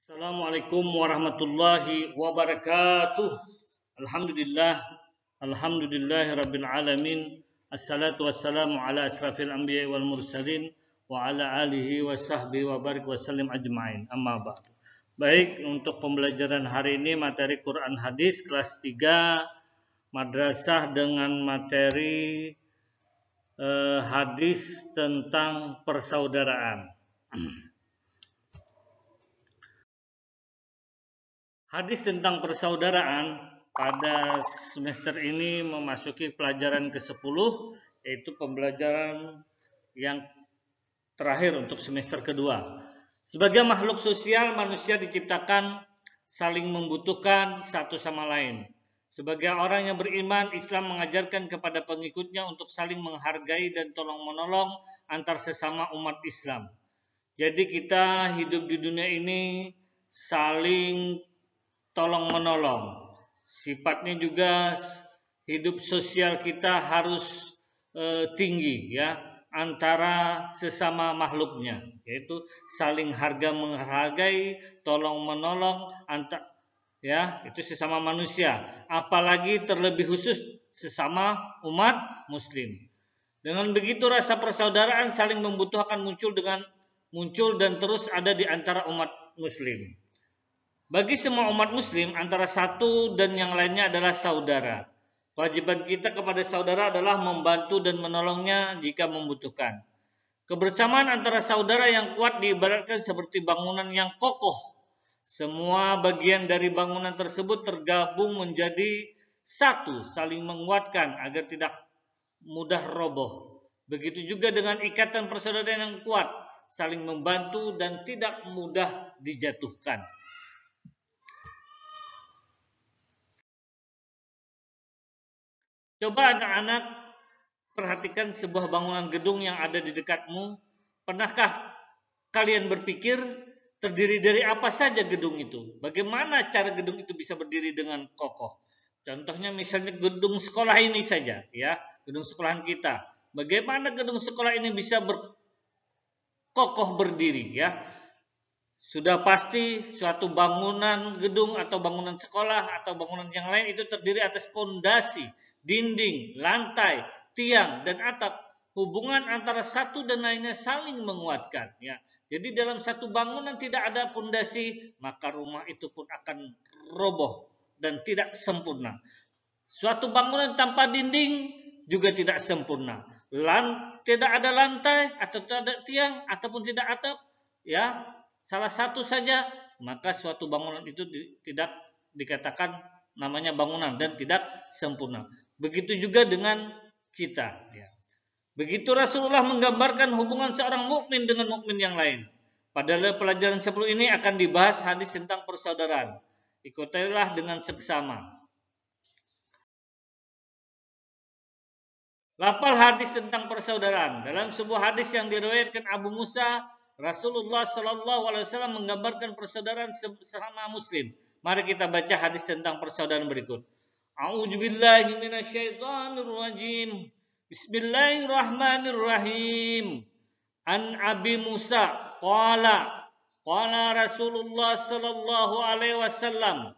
Assalamualaikum warahmatullahi wabarakatuh. Alhamdulillah, alhamdulillahirabbil alamin. Assalatu wassalamu ala asrafil anbiya'i wal mursalin wa ala alihi wa sahbihi wa barik wa sallim ajma'in. Amma ba'du. Baik, untuk pembelajaran hari ini materi Quran Hadis kelas 3 madrasah dengan materi hadis tentang persaudaraan. Hadis tentang persaudaraan pada semester ini memasuki pelajaran ke-10, yaitu pembelajaran yang terakhir untuk semester kedua. Sebagai makhluk sosial, manusia diciptakan saling membutuhkan satu sama lain. Sebagai orang yang beriman, Islam mengajarkan kepada pengikutnya untuk saling menghargai dan tolong-menolong antar sesama umat Islam. Jadi kita hidup di dunia ini saling tolong-menolong. Sifatnya juga hidup sosial kita harus tinggi ya antara sesama makhluknya, yaitu saling menghargai, tolong-menolong antar ya itu sesama manusia, apalagi terlebih khusus sesama umat muslim. Dengan begitu rasa persaudaraan saling membutuhkan muncul dan terus ada di antara umat muslim. Bagi semua umat muslim, antara satu dan yang lainnya adalah saudara. Kewajiban kita kepada saudara adalah membantu dan menolongnya jika membutuhkan. Kebersamaan antara saudara yang kuat diibaratkan seperti bangunan yang kokoh. Semua bagian dari bangunan tersebut tergabung menjadi satu, saling menguatkan agar tidak mudah roboh. Begitu juga dengan ikatan persaudaraan yang kuat, saling membantu dan tidak mudah dijatuhkan. Coba anak-anak perhatikan sebuah bangunan gedung yang ada di dekatmu. Pernahkah kalian berpikir terdiri dari apa saja gedung itu? Bagaimana cara gedung itu bisa berdiri dengan kokoh? Contohnya misalnya gedung sekolah ini saja, ya, gedung sekolahan kita. Bagaimana gedung sekolah ini bisa kokoh berdiri, ya? Sudah pasti suatu bangunan gedung atau bangunan sekolah atau bangunan yang lain itu terdiri atas pondasi, dinding, lantai, tiang, dan atap. Hubungan antara satu dan lainnya saling menguatkan. Ya. Jadi dalam satu bangunan tidak ada pondasi, maka rumah itu pun akan roboh dan tidak sempurna. Suatu bangunan tanpa dinding juga tidak sempurna. Tidak ada lantai atau tidak ada tiang ataupun tidak atap, ya salah satu saja, maka suatu bangunan itu tidak dikatakan namanya bangunan dan tidak sempurna. Begitu juga dengan kita. Ya. Begitu Rasulullah menggambarkan hubungan seorang mukmin dengan mukmin yang lain. Pada pelajaran 10 ini akan dibahas hadis tentang persaudaraan. Ikutilah dengan seksama. Lafal hadis tentang persaudaraan. Dalam sebuah hadis yang diriwayatkan Abu Musa, Rasulullah Shallallahu Alaihi Wasallam menggambarkan persaudaraan sesama Muslim. Mari kita baca hadis tentang persaudaraan berikut. A'udzubillahi minasyaitonirrajim. Bismillahirrahmanirrahim. An Abi Musa qala Rasulullah Shallallahu Alaihi Wasallam.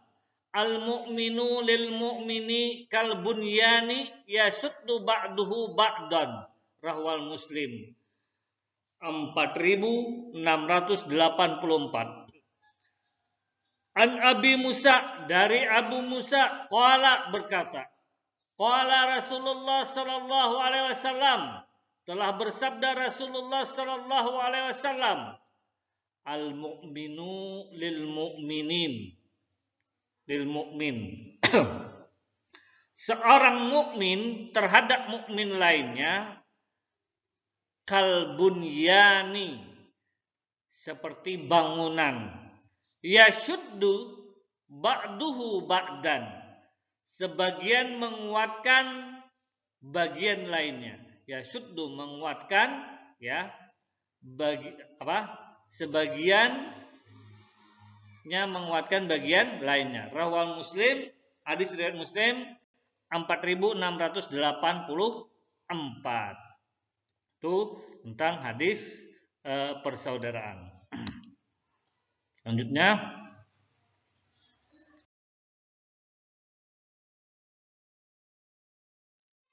Al-mu'minu lil mu'mini kal bunyani yasuddu ba'duhu ba'dan. Rahwal Muslim 4684. An Abi Musa, dari Abu Musa, qala berkata, qala Rasulullah sallallahu alaihi wasallam, telah bersabda Rasulullah sallallahu alaihi wasallam, al-mu'minu lil mu'minin lil mu'min. Seorang mukmin terhadap mukmin lainnya kalbunyani, seperti bangunan, yashuddu ba'duhu ba'dan, sebagian menguatkan bagian lainnya. Yashuddu menguatkan, ya, sebagiannya menguatkan bagian lainnya. Rawal Muslim, hadis riwayat Muslim 4684. Itu tentang hadis persaudaraan. Selanjutnya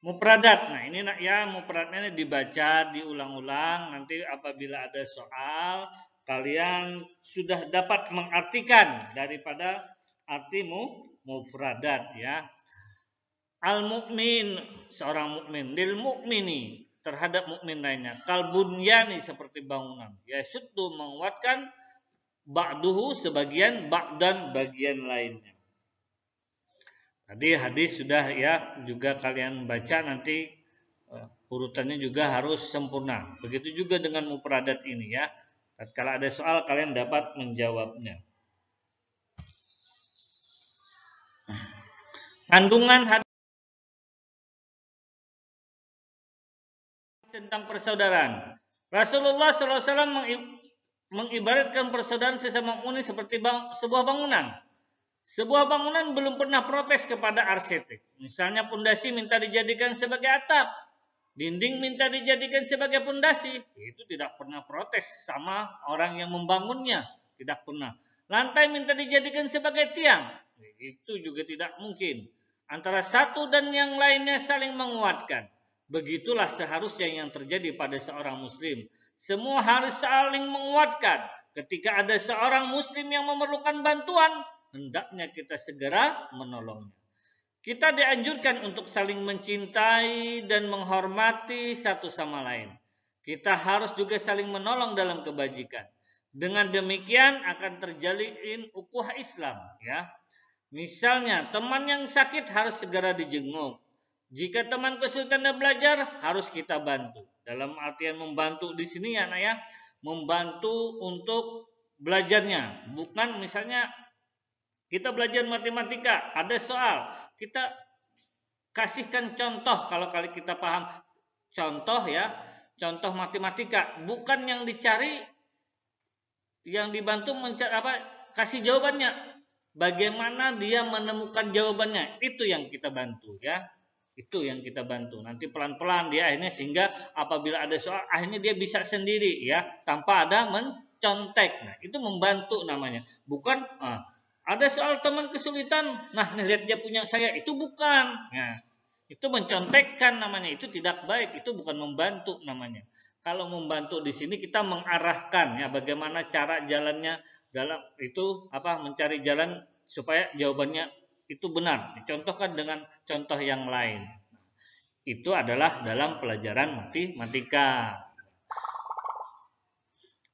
Mufradat. Nah, ini nak ya, mufradnya ini dibaca, diulang-ulang. Nanti apabila ada soal, kalian sudah dapat mengartikan daripada arti mufradat ya. Al-mu'min, seorang mukmin, lil mukmini, terhadap mukmin lainnya. Kal bunyani, seperti bangunan. Yasuddu, menguatkan, ba'duhu, sebagian, ba'dan, bagian lainnya. Tadi hadis sudah ya, juga kalian baca, nanti urutannya juga harus sempurna. Begitu juga dengan mufradat ini ya. Kalau ada soal kalian dapat menjawabnya. Kandungan hadis tentang persaudaraan. Rasulullah SAW mengibaratkan persaudaraan sesama mukmin seperti sebuah bangunan. Sebuah bangunan belum pernah protes kepada arsitek. Misalnya pondasi minta dijadikan sebagai atap, dinding minta dijadikan sebagai pondasi, itu tidak pernah protes sama orang yang membangunnya, tidak pernah. Lantai minta dijadikan sebagai tiang, itu juga tidak mungkin. Antara satu dan yang lainnya saling menguatkan. Begitulah seharusnya yang terjadi pada seorang muslim. Semua harus saling menguatkan. Ketika ada seorang muslim yang memerlukan bantuan, hendaknya kita segera menolongnya. Kita dianjurkan untuk saling mencintai dan menghormati satu sama lain. Kita harus juga saling menolong dalam kebajikan. Dengan demikian akan terjalin ukhuwah Islam, ya. Misalnya, teman yang sakit harus segera dijenguk. Jika teman kesulitan belajar, harus kita bantu. Dalam artian membantu di sini ya, Naya, membantu untuk belajarnya. Bukan misalnya kita belajar matematika, ada soal, kita kasihkan contoh kalau kali kita paham contoh ya, contoh matematika, bukan yang dicari, yang dibantu mencari apa, kasih jawabannya. Bagaimana dia menemukan jawabannya, itu yang kita bantu ya. Itu yang kita bantu. Nanti pelan-pelan dia akhirnya, sehingga apabila ada soal akhirnya dia bisa sendiri ya, tanpa ada mencontek. Nah, itu membantu namanya. Bukan ada soal teman kesulitan, nah lihat dia punya saya, itu bukan. Nah, itu mencontekkan namanya, itu tidak baik, itu bukan membantu namanya. Kalau membantu di sini kita mengarahkan ya, bagaimana cara jalannya dalam itu apa, mencari jalan supaya jawabannya itu benar, dicontohkan dengan contoh yang lain. Itu adalah dalam pelajaran matematika.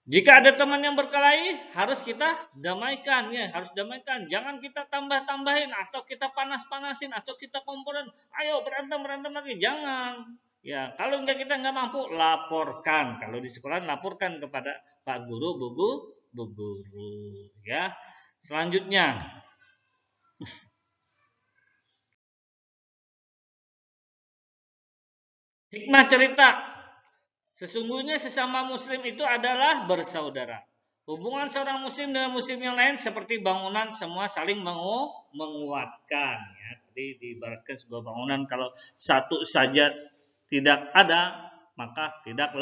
Jika ada teman yang berkelahi, harus kita damaikan ya, harus damaikan. Jangan kita tambah-tambahin atau kita panas-panasin atau kita komponen. Ayo berantem lagi, jangan. Ya, kalau kita nggak mampu, laporkan. Kalau di sekolah, laporkan kepada Pak Guru, Bu Guru. Ya, selanjutnya. Hikmah cerita. Sesungguhnya sesama muslim itu adalah bersaudara. Hubungan seorang muslim dengan muslim yang lain seperti bangunan, semua saling menguatkan. Ya, tadi diibaratkan sebuah bangunan, kalau satu saja tidak ada, maka tidak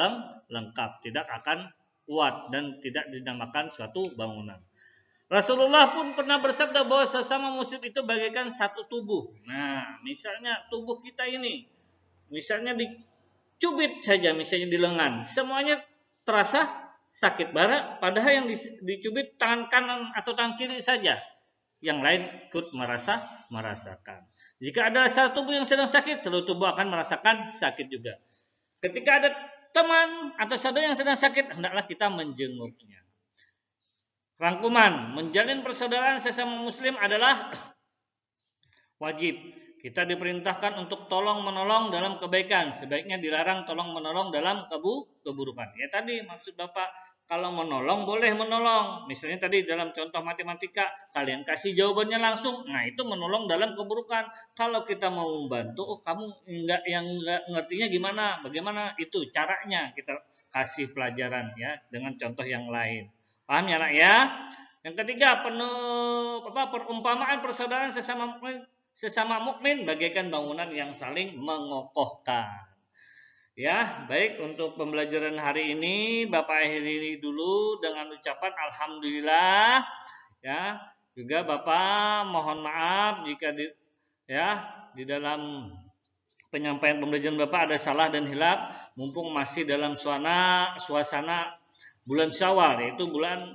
lengkap, tidak akan kuat dan tidak dinamakan suatu bangunan. Rasulullah pun pernah bersabda bahwa sesama muslim itu bagaikan satu tubuh. Nah, misalnya tubuh kita ini, misalnya dicubit saja, misalnya di lengan, semuanya terasa sakit bara, padahal yang dicubit tangan kanan atau tangan kiri saja, yang lain ikut merasakan. Jika ada satu tubuh yang sedang sakit, seluruh tubuh akan merasakan sakit juga. Ketika ada teman atau saudara yang sedang sakit, hendaklah kita menjenguknya. Rangkuman, menjalin persaudaraan sesama muslim adalah wajib. Kita diperintahkan untuk tolong menolong dalam kebaikan, sebaiknya dilarang tolong menolong dalam keburukan. Ya tadi maksud Bapak, kalau menolong boleh menolong. Misalnya tadi dalam contoh matematika, kalian kasih jawabannya langsung, nah itu menolong dalam keburukan. Kalau kita mau membantu, oh kamu enggak ngertinya gimana, bagaimana, itu caranya kita kasih pelajaran ya dengan contoh yang lain. Paham ya, Nak ya? Yang ketiga, perumpamaan persaudaraan sesama mukmin bagaikan bangunan yang saling mengokohkan. Ya, baik, untuk pembelajaran hari ini Bapak akhiri dulu dengan ucapan alhamdulillah. Ya, juga Bapak mohon maaf jika di dalam penyampaian pembelajaran Bapak ada salah dan hilaf, mumpung masih dalam suasana bulan Syawal, yaitu bulan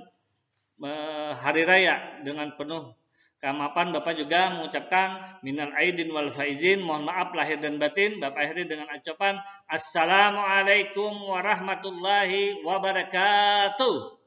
hari raya, dengan penuh kemapan Bapak juga mengucapkan minal aidin wal faizin, mohon maaf lahir dan batin. Bapak akhiri dengan ucapan assalamualaikum warahmatullahi wabarakatuh.